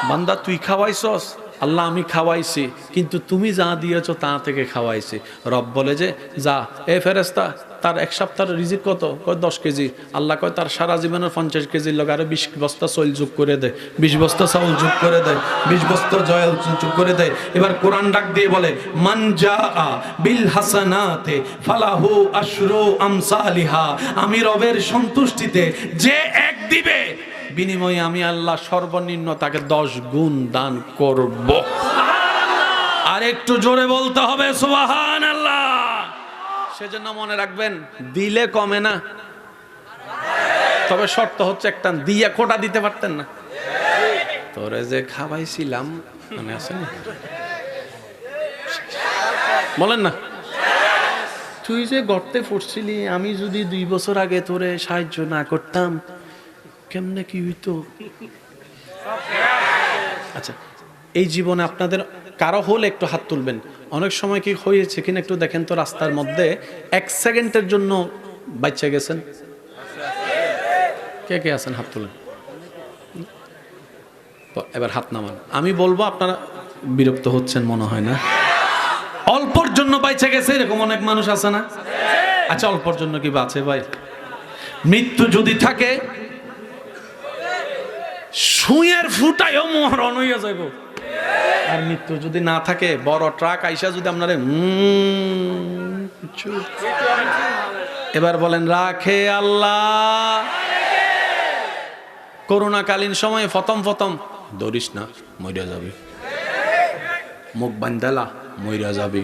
বান্দা তুই খাওয়াইছস, আল্লাহ আমি খাওয়াইছি, কিন্তু তুমি যা দিয়েছো তা থেকে খাওয়াইছি। রব বলে যে যা, এ ফেরেশতা তার এক সপ্তাহের রিজিক কত? কয় 10 কেজি। আল্লাহ কয় তার সারা জীবনের 50 কেজির লগে আরো 20 বস্তা চাউল যোগ করে দেয়, 20 বস্তা চাউল যোগ করে দেয়, 20 বস্তা জয়াল যোগ করে দেয়। এবার কোরআন ডাক দিয়ে বলে, মান জাআ বিল হাসানাতে ফালাহু আশরু আমসালিহা। আমি রবের সন্তুষ্টিতে যে এক দিবে বিনিময়ে আমি আল্লাহ সর্বনিম্ন তাকে 10 গুণ দান করব। আর একটু জোরে বলতে হবে সুবহানাল্লাহ। সেজন্য মনে রাখবেন, দিলে কমে না, তবে শর্ত হচ্ছে একটা, দিয়ে খোটা দিতে পারতেন না? তোরে যে খাওয়াইছিলাম মনে আছে না? বলেন না, তুই যে গর্তে পড়ছিলি, আমি যদি 2 বছর আগে তোরে সাহায্য না করতাম কেমনে কি হইতো? আচ্ছা, এই জীবনে আপনাদের কারো হলে একটু হাত তুলবেন। অনেক সময় কি হয়েছে কিনা একটু দেখেন তো, রাস্তার মধ্যে 1 সেকেন্ডের জন্য বাচ্চা গেছেন? কে কে আছেন হাত তুলেন। এবার হাত নামান। আমি বলবো, আপনারা বিরক্ত হচ্ছেন মনে হয় না? অল্পর জন্য বাইচা গেছে এরকম অনেক মানুষ আছে না? আচ্ছা, অল্পর জন্য কি বাঁচে ভাই? মৃত্যু যদি থাকে সুইয়ের ফুটায়ও মরণ হইয়া যাইব। আর মৃত্যু যদি না থাকে, বড় ট্রাক আইসা যদি আপনারে এবার বলেন রাখে আল্লাহ। করোনাকালীন সময়ে প্রথম ধরিস না, মইরা যাবি, মুখ বান্ধালা মইরা যাবি।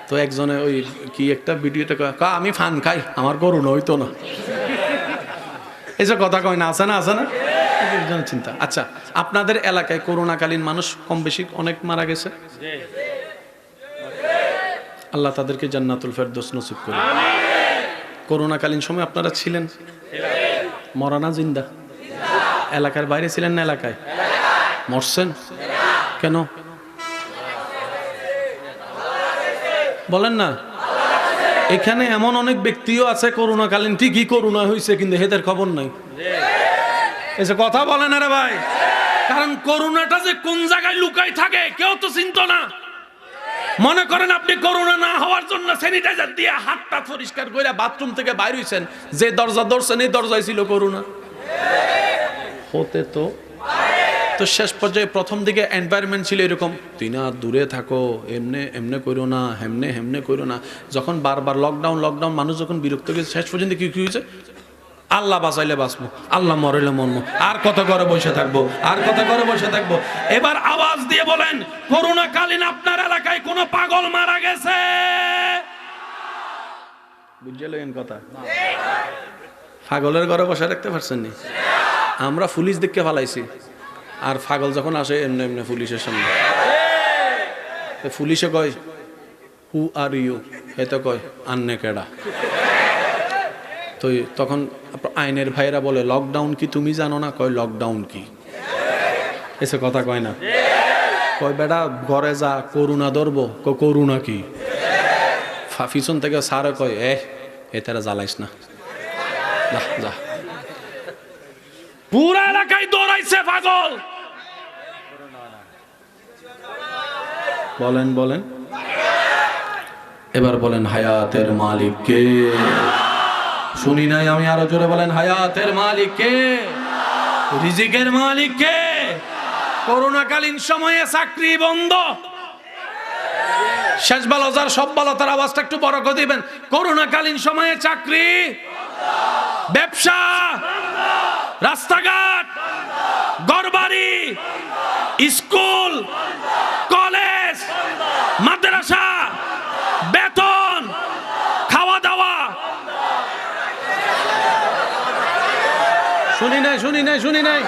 তো একজনে ওই কি একটা ভিডিওতে আমি ফান খাই, আমার করোনা হইতো না, এইসব কথা কয় না, আছে না? আছে না? চিন্তা। আচ্ছা, আপনাদের এলাকায় করোনাকালীন মানুষ কম বেশি অনেক মারা গেছে, আল্লাহ তাদেরকে জান্নাতুল ফেরদৌস নসিব করুন। করোনাকালীন সময় আপনারা ছিলেন মরা না জিন্দা? এলাকার বাইরে ছিলেন না এলাকায়? মরছেন কেন বলেন না? এখানে এমন অনেক ব্যক্তিও আছে করোনাকালীন ঠিকই করোনা হয়েছে, কিন্তু হেদের খবর নাই। এই যে কথা বলেন না রে ভাই, কারণ করোনাটা যে কোন জায়গায় লুকাই থাকে কেউ তো চিন্তা না। মনে করেন আপনি করোনা না হওয়ার জন্য স্যানিটাইজার দিয়ে হাতটা পরিষ্কার করে বাথরুম থেকে বাইর হইছেন, যে দরজা ধরছেন এই দরজায় ছিল করোনা হতে। তো শেষ পর্যায়ে প্রথম দিকে এনভায়রনমেন্ট ছিল এরকম, তুই না দূরে থাকো, এমনে এমনে করো না, হেমনে করো না। যখন বারবার লকডাউন মানুষ যখন বিরক্ত হয়েছে, শেষ পর্যন্ত কি হয়েছে? আল্লাহ বাঁচাইলে বাঁচবো, আল্লাহ মরাইলে মরবো, আর কত করে বসে থাকবো, আর কত করে বসে থাকবো। এবার আওয়াজ দিয়ে বলেন, করোনাকালীন আপনার এলাকায় কোন পাগল মারা গেছে? বুঝলেন কথা? পাগলের ঘরে বসে রাখতে পারছেন নি? আমরা পুলিশ দেখতে ফালাইছি, আর পাগল যখন আসে এমনি এমনি পুলিশের সামনে, পুলিশে কয় হু আর ইউ, এতে কয় আন্নে কেডা। তো তখন আইনের ভাইরা বলে লকডাউন কি তুমি জানো না? কয় লকডাউন কি? এসে কথা কয় না, কয় বেটা ঘরে যা, করোনা ধরবো। করোনা কি? পিছন থেকে স্যারে কয় এ তারা জ্বালাইস না, যা। পুরা এলাকায় দৌড়াইছে পাগল। বলেন এবার বলেন হায়াতের মালিক কে? শুনি নাই আমি, আরো জোরে বলেন হায়াতের মালিক কে? রিজিকের মালিক কে? করোনাকালীন সময়ে চাকরি বন্ধ, শেষ ভালো যার সব ভালো, তার আওয়াজটা একটু বড় করে দিবেন। করোনাকালীন সময়ে চাকরি, ব্যবসা, রাস্তাঘাট, ঘরবাড়ি, স্কুল, কলেজ, মাদ্রাসা, বেতন, খাওয়া দাওয়া। শুনি নাই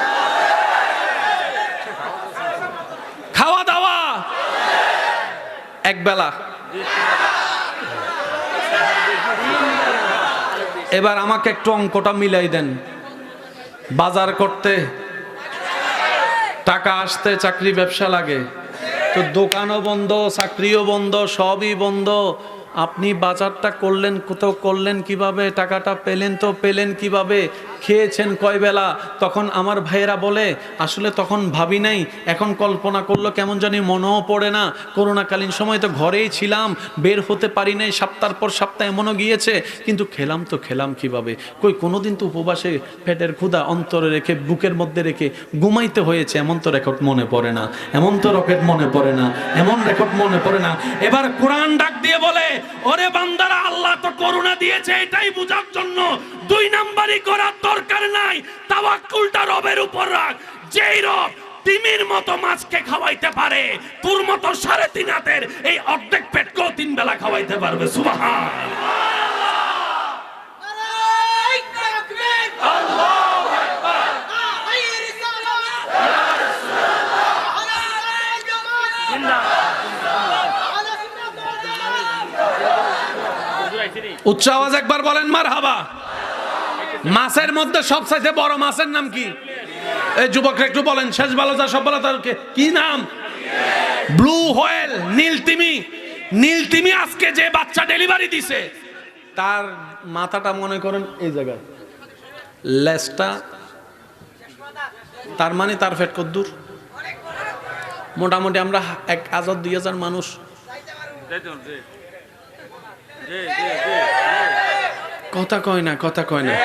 খাওয়া দাওয়া এক বেলা। এবার আমাকে একটু অঙ্কটা মিলাই দেন। বাজার করতে টাকা আসতে চাকরি ব্যবসা লাগে, তো দোকানও বন্ধ, চাকরিও বন্ধ, সবই বন্ধ। আপনি বাজারটা করলেন, কোথাও করলেন কিভাবে? টাকাটা পেলেন কিভাবে? খেয়েছেন কয় বেলা? তখন আমার ভাইয়েরা বলে আসলে তখন ভাবি নাই, এখন কল্পনা করলো কেমন জানি মনেও পড়ে না। করোনাকালীন সময় তো ঘরেই ছিলাম, বের হতে পারি নাই, সপ্তাহ পর সপ্তাহ এমনও গিয়েছে, কিন্তু খেলাম কিভাবে? কোনোদিন তো উপবাসে পেটের ক্ষুধা অন্তরে রেখে, বুকের মধ্যে রেখে ঘুমাইতে হয়েছে, এমন তো রেকর্ড মনে পড়ে না, এমন তো রকেট মনে পড়ে না, এমন রেকর্ড মনে পড়ে না। এবার কোরআন ডাক দিয়ে বলে ওরে বান্দারা, আল্লাহ তো করুণা দিয়েছে এটাই বোঝার জন্য 2 নাম্বারই করার দরকার নাই। তাওয়াক্কুলটা রবের উপর রাখ। যেই রব তিমির মতো মাছকে খাওয়াইতে পারে, তোর মতো 3.5 হাতের এই অর্ধেক পেটকেও 3 বেলা খাওয়াইতে পারবে। সুবহানাল্লাহ। উচ্চ আওয়াজ একবার বলেন মারহাবা। মাছের মধ্যে সবচাইতে বড় মাছের নাম কি? এই যুবকরা একটু বলেন, শেষ ভালো যা সব ভালো তার কি নাম? Blue whale, নীলতিমি। নীলতিমি আজকে যে বাচ্চা ডেলিভারি দিছে, তার মাথাটা মনে করেন এই জায়গায়, লেজটা, তার মানে তার পেট কদ্দুর? মোটামুটি আমরা 1000-2000 মানুষ। কথা কয় না, কথা কয় না।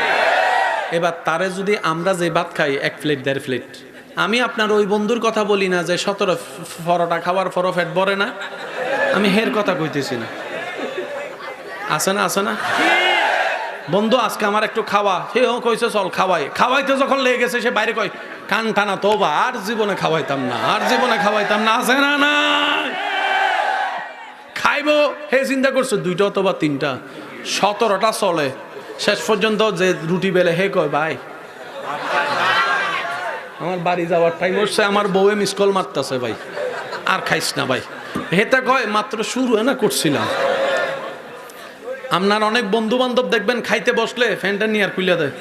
এবার তারে যদি আমরা যে ভাত খাই 1 প্লেট 1.5 প্লেট, আমি আপনার ওই বন্ধুর কথা বলি না যে 17 পরোটা খাওয়ার পরও পেট ভরে না, আমি হের কথা কইতেছি না। আছে না, আছে না বন্ধু, আজকে আমার একটু খাওয়া, সেও কইছে চল খাওয়াই। খাওয়াইতে যখন লেগে গেছে সে বাইরে কয় কান টানা তোবা, আর জীবনে খাওয়াইতাম না, আর জীবনে খাওয়াইতাম না। আছে না? না খাইবো হে চিন্তা করছো 2টা অথবা 3টা, 17টা চলে। শেষ পর্যন্ত যে রুটি বেলে হে কয় ভাই আমার বাড়ি যাওয়ার টাইম হচ্ছে, আমার বউয়ে মিস কল মারতেছে ভাই, আর খাইস না ভাই। হেতা কয় মাত্র শুরু না করছিলাম। আপনার অনেক বন্ধু বান্ধব দেখবেন খাইতে বসলে ফ্যানটা নিয়ে আর খুলে দেয়।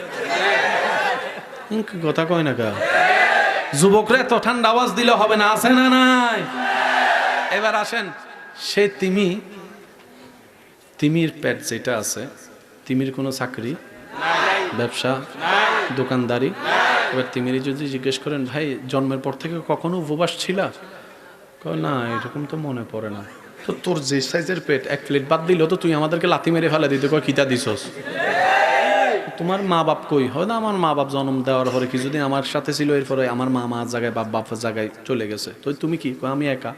কথা কয় না কা যুবকরা এত ঠান্ডা আওয়াজ দিলে হবে না। আছে না? নাই। এবার আসেন, সে তিমির পেট যেটা আছে, তিমির কোনো চাকরি, ব্যবসা, দোকানদারি। এবার তিমির যদি জিজ্ঞেস করেন ভাই জন্মের পর থেকে কখনো উপবাস ছিলা? না এরকম তো মনে পড়ে না। তো তোর যে সাইজের পেট 1 প্লেট বাদ দিল তো তুই আমাদেরকে লাথি মেরে ফেলে দিতে কয় কিতা দিছস? তোমার মা বাপ কই? হয়তো আমার মা বাপ জন্ম দেওয়ার পরে কিছুদিন আমার সাথে ছিল, এরপরে আমার মা মার জায়গায় বাপ বাপের জায়গায় চলে গেছে। তো তুমি কি? আমি একা।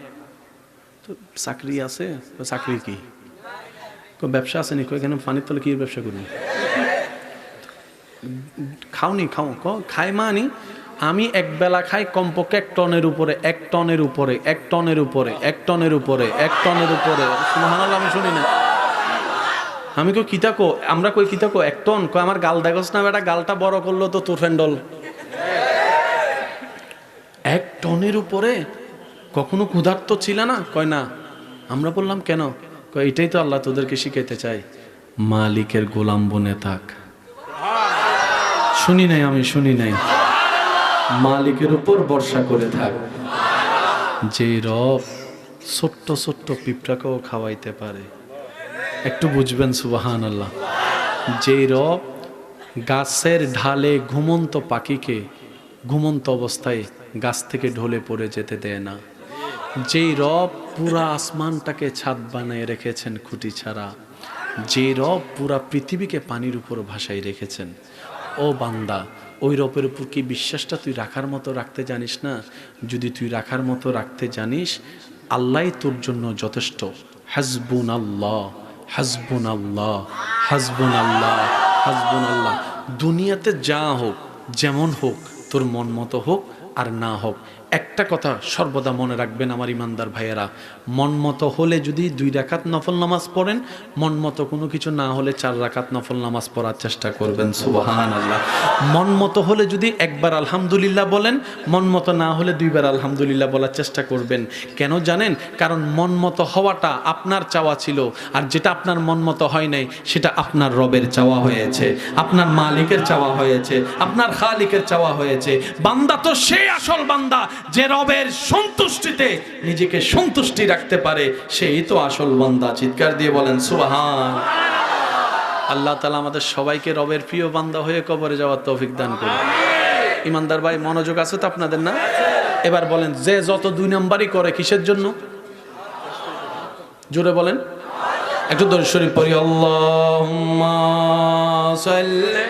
তো চাকরি আছে? চাকরি কি? ব্যবসা আছে নি? এখানে পানির তলে কি ব্যবসা করি? খাওনি? খাই মানি আমি এক বেলা খাই কমপক্ষে 1 টনের উপরে, 1 টনের উপরে, 1 টনের উপরে, 1 টনের উপরে, 1 টনের উপরে। সুবহানাল্লাহ। আমি শুনি না। আমি কই কিতা কো? আমরা কই কিতা কো 1 টন? কই আমার গাল দেখোস না বেটা, গালটা বড় করলো তো তোর ফ্যান্ডল। 1 টনের উপরে কখনো ক্ষুধার্ত ছিল না? কয় না। আমরা বললাম কেন? কয় এটাই তো আল্লাহ তোদেরকে শিখাইতে চাই, মালিকের গোলাম বনে থাক। শুনি নাই, আমি শুনি নাই। মালিকের উপর ভরসা করে থাক। যে রব ছোট্ট ছোট্ট পিঁপড়াকেও খাওয়াইতে পারে, একটু বুঝবেন সুবহানাল্লাহ। যে রব গাছের ঢালে ঘুমন্ত পাখিকে ঘুমন্ত অবস্থায় গাছ থেকে ঢলে পড়ে যেতে দেয় না, যেই রব পুরা আসমানটাকে ছাদ বানিয়ে রেখেছেন খুঁটি ছাড়া, যে রব পুরা পৃথিবীকে পানির উপর ভাসায় রেখেছেন, ও বান্দা ওই রবের উপর কি বিশ্বাসটা তুই রাখার মতো রাখতে জানিস না? যদি তুই রাখার মতো রাখতে জানিস, আল্লাহই তোর জন্য যথেষ্ট। হাসবুনাল্লাহ, হাসবুনাল্লাহ, হাসবুনাল্লাহ, হাসবুনাল্লাহ। দুনিয়াতে যা হোক, যেমন হোক, তোর মন মতো হোক আর না হোক, একটা কথা সর্বদা মনে রাখবেন আমার ইমানদার ভাইয়েরা, মন মতো হলে যদি 2 রাকাত নফল নামাজ পড়েন, মন মতো কোনো কিছু না হলে 4 রাকাত নফল নামাজ পড়ার চেষ্টা করবেন। সুবহানাল্লাহ। মন মতো হলে যদি একবার আলহামদুলিল্লাহ বলেন, মন মতো না হলে 2 বার আলহামদুলিল্লাহ বলার চেষ্টা করবেন। কেন জানেন? কারণ মন মতো হওয়াটা আপনার চাওয়া ছিল, আর যেটা আপনার মন মতো হয় নাই সেটা আপনার রবের চাওয়া হয়েছে, আপনার মালিকের চাওয়া হয়েছে, আপনার খালিকের চাওয়া হয়েছে। বান্দা তো সেই আসল বান্দা যে রবের সন্তুষ্টিতে নিজেকে সন্তুষ্টি রাখতে পারে, সেই তো আসল বান্দা। চিৎকার দিয়ে বলেন সুবহান। আল্লাহ তাআলা আমাদের সবাইকে রবের প্রিয় বান্দা হয়ে কবরে যাওয়ার তৌফিক দান করুন। ইমানদার ভাই মনোযোগ আছে তো আপনাদের? না? এবার বলেন, যে যত 2 নাম্বারই করে কিসের জন্য? জোরে বলেন। একটু দরুদ শরীফ পড়ি। আল্লাহুম্মা সাল্লি